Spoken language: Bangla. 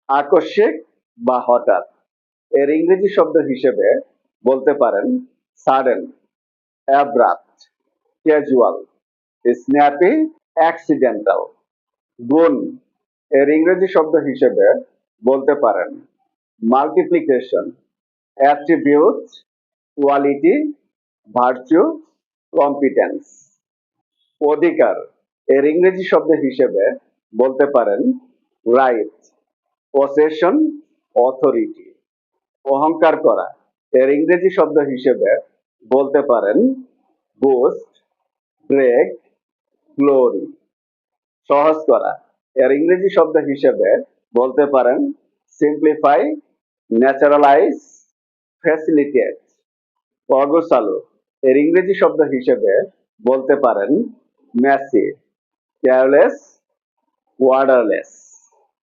আকস্মিক বা হঠাৎ। এর ইংরেজি শব্দ হিসেবে বলতে পারেন sudden, abrupt, casual, snappy, accidental. গুণ এর ইংরেজি শব্দ হিসেবে বলতে পারেন multiplication, attribute, quality, virtue, competence. অধিকার এর ইংরেজি শব্দ হিসেবে বলতে পারেন রাইট, পসেশন, অথরিটি। অহংকার করা এর ইংরেজি শব্দ হিসেবে বলতে পারেন বুস্ট, ব্রেক, গ্লোরি। সহজ করা এর ইংরেজি শব্দ হিসেবে বলতে পারেন সিম্পলিফাই, ন্যাচারালাইজ, ফ্যাসিলিটেট। অগোছালো এর ইংরেজি শব্দ হিসেবে বলতে পারেন মেসি, কেয়ারলেস, ওয়ার্ডারলেস।